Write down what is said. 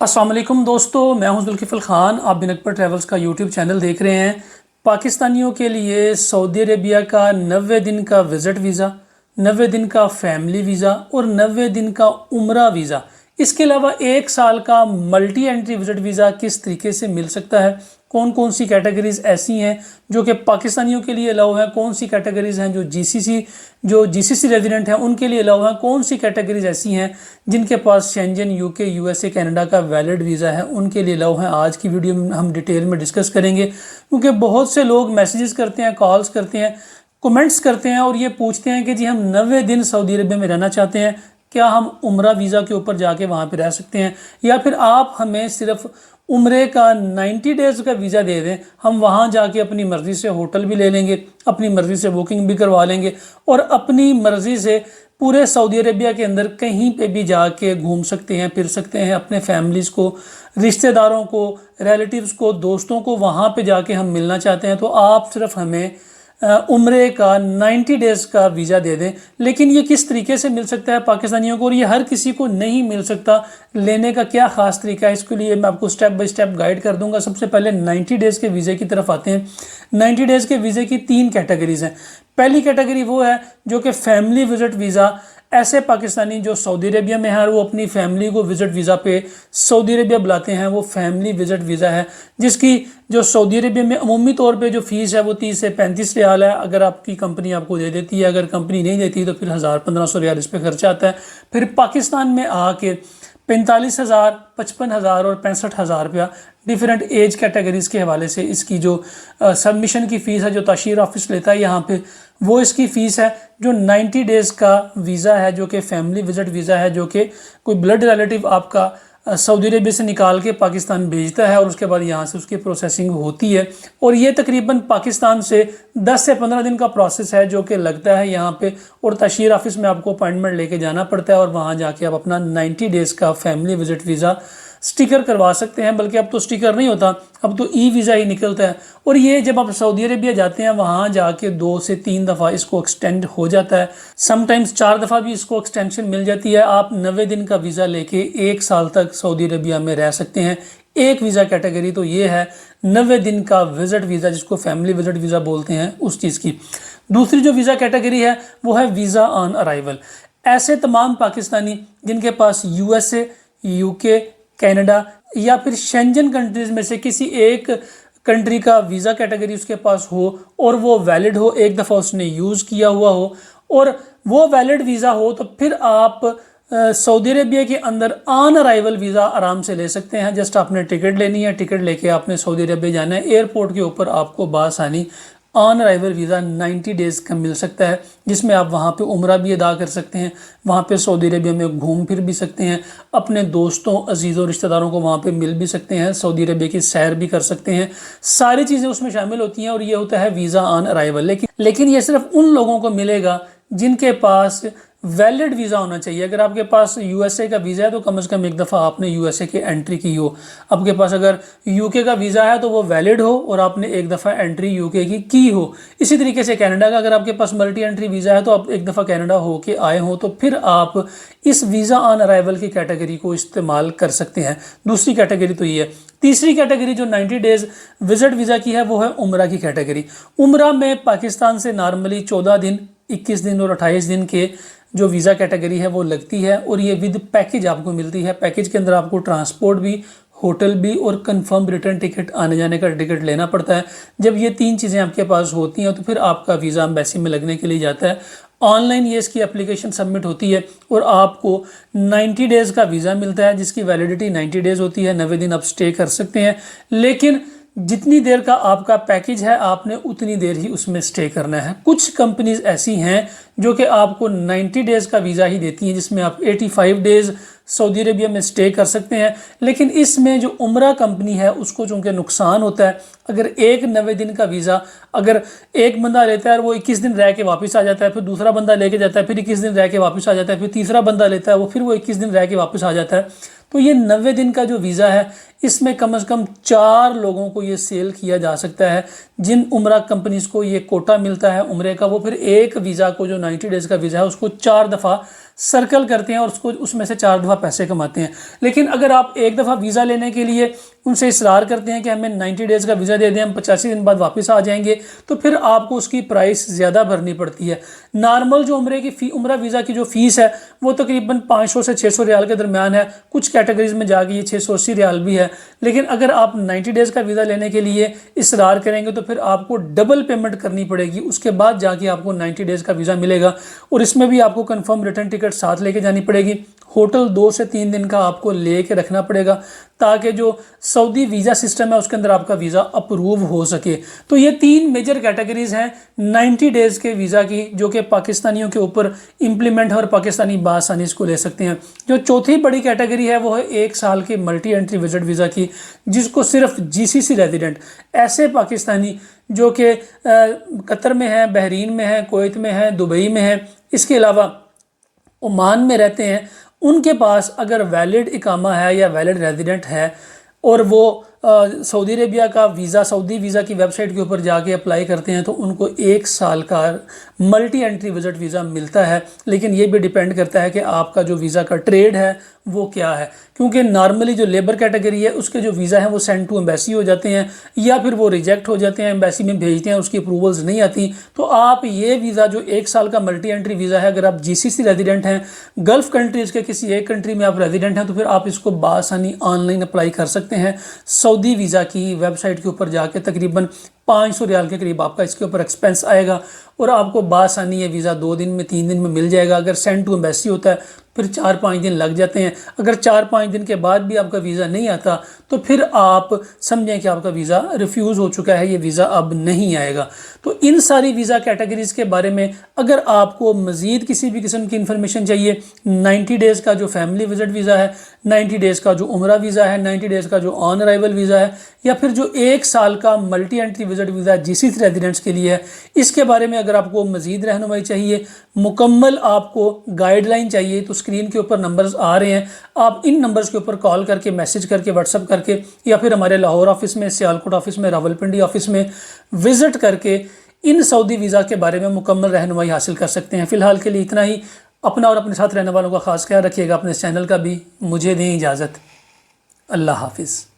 अस्सलाम वालेकुम दोस्तों, मैं हूं जुल्किफल ख़ान। आप बिन अकबर ट्रैवल्स का यूट्यूब चैनल देख रहे हैं। पाकिस्तानियों के लिए सऊदी अरेबिया का 90 दिन का विज़िट वीज़ा, 90 दिन का फैमिली वीज़ा और 90 दिन का उम्रा वीज़ा, इसके अलावा 1 साल का मल्टी एंट्री विज़िट वीज़ा किस तरीके से मिल सकता है, कौन कौन सी कैटेगरीज ऐसी हैं जो कि पाकिस्तानियों के लिए अलाउ है, कौन सी कैटेगरीज हैं जो जीसीसी रेजिडेंट हैं उनके लिए अलाउ है, कौन सी कैटेगरीज ऐसी हैं जिनके पास शेंजन, यूके, यूएसए, कनाडा का वैलिड वीज़ा है उनके लिए अलाउ है। आज की वीडियो में हम डिटेल में डिस्कस करेंगे, क्योंकि बहुत से लोग मैसेजेस करते हैं, कॉल्स करते हैं, कमेंट्स करते हैं और ये पूछते हैं कि जी हम 90 दिन सऊदी अरबिया में रहना चाहते हैं, क्या हम उम्रा वीज़ा के ऊपर जाके वहाँ पे रह सकते हैं, या फिर आप हमें सिर्फ उम्रे का 90 डेज़ का वीज़ा दे दें, हम वहाँ जाके अपनी मर्ज़ी से होटल भी ले लेंगे, अपनी मर्ज़ी से बुकिंग भी करवा लेंगे और अपनी मर्ज़ी से पूरे सऊदी अरेबिया के अंदर कहीं पे भी जाके घूम सकते हैं, फिर सकते हैं। अपने फैमिलीज़ को, रिश्तेदारों को, रिलेटिव्स को, दोस्तों को वहाँ पे जाके हम मिलना चाहते हैं, तो आप सिर्फ हमें उम्रे का 90 डेज़ का वीज़ा दे दें। लेकिन ये किस तरीके से मिल सकता है पाकिस्तानियों को, और ये हर किसी को नहीं मिल सकता। लेने का क्या ख़ास तरीका है, इसके लिए मैं आपको स्टेप बाय स्टेप गाइड कर दूंगा। सबसे पहले 90 डेज़ के वीज़े की तरफ आते हैं। 90 डेज़ के वीज़े की 3 कैटेगरीज हैं। पहली कैटेगरी वो है जो कि फैमिली विज़िट वीज़ा। ऐसे पाकिस्तानी जो सऊदी अरेबिया में हैं और वो अपनी फैमिली को विज़िट वीज़ा पे सऊदी अरेबिया बुलाते हैं, वो फैमिली विज़िट वीज़ा है, जिसकी जो सऊदी अरेबिया में अमूमी तौर पे जो फ़ीस है वो 30 से 35 रियाल है, अगर आपकी कंपनी आपको दे देती है। अगर कंपनी नहीं देती तो फिर 1000-1500 रियाल इस पर खर्चा आता है। फिर पाकिस्तान में आके 45,000, 55,000 और 65,000 रुपया डिफरेंट एज कैटेगरीज़ के हवाले से इसकी जो सबमिशन की फ़ीस है, जो ताशीर ऑफिस लेता है यहाँ पे, वो इसकी फ़ीस है। जो 90 डेज़ का वीज़ा है, जो कि फैमिली विज़िट वीज़ा है, जो कि कोई ब्लड रिलेटिव आपका सऊदी अरेबिया से निकाल के पाकिस्तान भेजता है और उसके बाद यहाँ से उसकी प्रोसेसिंग होती है, और ये तकरीबन पाकिस्तान से 10 से 15 दिन का प्रोसेस है जो कि लगता है यहाँ पे। और तशहीर ऑफिस में आपको अपॉइंटमेंट लेके जाना पड़ता है और वहाँ जाके आप अपना 90 डेज़ का फैमिली विज़िट वीज़ा स्टिकर करवा सकते हैं। बल्कि अब तो स्टिकर नहीं होता, अब तो ई वीज़ा ही निकलता है। और ये जब आप सऊदी अरेबिया जाते हैं वहाँ जाके 2 से 3 दफ़ा इसको एक्सटेंड हो जाता है, समटाइम्स 4 दफ़ा भी इसको एक्सटेंशन मिल जाती है। आप 90 दिन का वीज़ा लेके 1 साल तक सऊदी अरेबिया में रह सकते हैं। एक वीज़ा कैटेगरी तो ये है 90 दिन का विज़िट वीज़ा, जिसको फैमिली विज़िट वीज़ा बोलते हैं, उस चीज़ की। दूसरी जो वीज़ा कैटेगरी है वो है वीज़ा ऑन अराइवल। ऐसे तमाम पाकिस्तानी जिनके पास यूएसए, यूके, कनाडा या फिर शेंजन कंट्रीज़ में से किसी एक कंट्री का वीज़ा कैटेगरी उसके पास हो और वो वैलिड हो, एक दफ़ा उसने यूज़ किया हुआ हो और वो वैलिड वीज़ा हो, तो फिर आप सऊदी अरेबिया के अंदर ऑन अराइवल वीज़ा आराम से ले सकते हैं। जस्ट आपने टिकट लेनी है, टिकट लेके आपने सऊदी अरेबिया जाना है। एयरपोर्ट के ऊपर आपको बासानी ऑन अराइवल वीज़ा 90 डेज़ का मिल सकता है, जिसमें आप वहाँ पे उम्रा भी अदा कर सकते हैं, वहाँ पे सऊदी अरेबिया में घूम फिर भी सकते हैं, अपने दोस्तों, अजीज़ों, रिश्तेदारों को वहाँ पे मिल भी सकते हैं, सऊदी अरेबिया की सैर भी कर सकते हैं। सारी चीज़ें उसमें शामिल होती हैं और ये होता है वीज़ा ऑन अराइवल। लेकिन ये सिर्फ उन लोगों को मिलेगा जिनके पास वैलिड वीज़ा होना चाहिए। अगर आपके पास यूएसए का वीज़ा है तो कम से कम एक दफ़ा आपने यूएसए की एंट्री की हो। आपके पास अगर यूके का वीज़ा है तो वो वैलिड हो और आपने एक दफ़ा एंट्री यूके की हो। इसी तरीके से कनाडा का अगर आपके पास मल्टी एंट्री वीज़ा है तो आप एक दफ़ा कनाडा हो के आए हो, तो फिर आप इस वीज़ा ऑन अराइवल की कैटेगरी को इस्तेमाल कर सकते हैं। दूसरी कैटेगरी तो ये है। तीसरी कैटेगरी जो 90 डेज़ विज़िट वीज़ा की है वो है उम्रा की कैटेगरी। उम्रा में पाकिस्तान से नॉर्मली 14 दिन, 21 दिन और 28 दिन के जो वीज़ा कैटेगरी है वो लगती है, और ये विद पैकेज आपको मिलती है। पैकेज के अंदर आपको ट्रांसपोर्ट भी, होटल भी और कंफर्म रिटर्न टिकट, आने जाने का टिकट लेना पड़ता है। जब ये 3 चीज़ें आपके पास होती हैं तो फिर आपका वीज़ा एम्बेसी में लगने के लिए जाता है। ऑनलाइन ये इसकी एप्लीकेशन सबमिट होती है और आपको 90 डेज़ का वीज़ा मिलता है, जिसकी वैलिडिटी 90 डेज़ होती है। 90 दिन आप स्टे कर सकते हैं, लेकिन जितनी देर का आपका पैकेज है आपने उतनी देर ही उसमें स्टे करना है। कुछ कंपनीज ऐसी हैं जो कि आपको 90 डेज़ का वीज़ा ही देती हैं, जिसमें आप 85 डेज़ सऊदी अरेबिया में स्टे कर सकते हैं। लेकिन इसमें जो उम्रा कंपनी है उसको चूँकि नुकसान होता है। अगर एक 90 दिन का वीज़ा अगर एक बंदा लेता है और वो 21 दिन रह के वापस आ जाता है, फिर दूसरा बंदा लेके जाता है, फिर 21 दिन रह के वापस आ जाता है, फिर तीसरा बंदा लेता है, वो 21 दिन रह के वापस आ जाता है, तो ये 90 दिन का जो वीज़ा है इसमें कम से कम 4 लोगों को ये सेल किया जा सकता है। जिन उम्रा कंपनीज़ को ये कोटा मिलता है उम्रे का, वो फिर एक वीज़ा को जो 90 डेज़ का वीज़ा है उसको 4 दफ़ा सर्कल करते हैं और उसको उसमें से 4 दफ़ा पैसे कमाते हैं। लेकिन अगर आप एक दफ़ा वीज़ा लेने के लिए उनसे इसरार करते हैं कि हमें 90 डेज़ का वीज़ा दे दें, हम 85 दिन बाद वापस आ जाएंगे, तो फिर आपको उसकी प्राइस ज़्यादा भरनी पड़ती है। नॉर्मल जो उम्रा वीज़ा की जो फ़ीस है वो तकरीबन 500 से 600 रियाल के दरमियान है, कुछ कैटेगरीज में जाके ये 680 रियाल भी है। लेकिन अगर आप 90 डेज़ का वीज़ा लेने के लिए इसरार करेंगे तो फिर आपको डबल पेमेंट करनी पड़ेगी, उसके बाद जाके आपको 90 डेज़ का वीज़ा मिलेगा। और इसमें भी आपको कंफर्म रिटर्न टिकट साथ लेके जानी पड़ेगी। होटल 2 से 3 दिन का आपको ले के रखना पड़ेगा ताकि जो सऊदी वीज़ा सिस्टम है उसके अंदर आपका वीज़ा अप्रूव हो सके। तो ये 3 मेजर कैटेगरीज हैं 90 डेज़ के वीज़ा की, जो कि पाकिस्तानियों के ऊपर इम्प्लीमेंट है और पाकिस्तानी बासानी इसको ले सकते हैं। जो चौथी बड़ी कैटेगरी है वो है 1 साल के मल्टी एंट्री विजिट वीज़ा की, जिसको सिर्फ GCC रेजिडेंट, ऐसे पाकिस्तानी जो कि कतर में है, बहरीन में है, कुवैत में है, दुबई में है, इसके अलावा ओमान में रहते हैं, उनके पास अगर वैलिड इकामा है या वैलिड रेजिडेंट है और वो सऊदी अरेबिया का वीज़ा, सऊदी वीज़ा की वेबसाइट के ऊपर जाके अप्लाई करते हैं तो उनको 1 साल का मल्टी एंट्री विजिट वीज़ा मिलता है। लेकिन ये भी डिपेंड करता है कि आपका जो वीज़ा का ट्रेड है वो क्या है, क्योंकि नॉर्मली जो लेबर कैटेगरी है उसके जो वीज़ा हैं वो सेंड टू एम्बेसी हो जाते हैं या फिर वो रिजेक्ट हो जाते हैं, एम्बेसी में भेजते हैं, उसकी अप्रूवल्स नहीं आती। तो आप ये वीज़ा जो 1 साल का मल्टी एंट्री वीज़ा है, अगर आप GCC रेजिडेंट हैं, गल्फ़ कंट्रीज़ के किसी एक कंट्री में आप रेजिडेंट हैं, तो फिर आप इसको बासानी ऑनलाइन अप्लाई कर सकते हैं। सऊदी वीज़ा की वेबसाइट के ऊपर जाके तकरीबन 500 रियाल के करीब आपका इसके ऊपर एक्सपेंस आएगा और आपको बासानी ये वीज़ा 2 दिन में 3 दिन में मिल जाएगा। अगर सेंड टू एम्बेसी होता है फिर 4-5 दिन लग जाते हैं। अगर 4-5 दिन के बाद भी आपका वीज़ा नहीं आता तो फिर आप समझें कि आपका वीज़ा रिफ्यूज़ हो चुका है, ये वीज़ा अब नहीं आएगा। तो इन सारी वीज़ा कैटेगरीज़ के बारे में अगर आपको मज़ीद किसी भी किस्म की इन्फॉर्मेशन चाहिए, 90 डेज़ का जो फैमिली विजिट वीज़ा है, 90 डेज़ का जो उम्रा वीज़ा है, 90 डेज़ का जो ऑन अराइवल वीज़ा है, या फिर जो 1 साल का multi entry visit visa GCC residents के लिए है, इसके बारे में अगर आपको मज़ीद रहनुमाई चाहिए, मुकम्मल आपको गाइडलाइन चाहिए, तो स्क्रीन के ऊपर नंबर्स आ रहे हैं, आप इन नंबर्स के ऊपर कॉल करके, मैसेज करके, व्हाट्सअप करके, या फिर हमारे लाहौर ऑफिस में, सियालकोट ऑफिस में, रावलपिंडी ऑफिस में विज़िट करके इन सऊदी वीज़ा के बारे में मुकम्मल रहनुमाई हासिल कर सकते हैं। फ़िलहाल के लिए इतना ही। अपना और अपने साथ रहने वालों का ख़ास ख्याल रखिएगा, अपने इस चैनल का भी। मुझे दें इजाज़त। अल्लाह हाफिज़।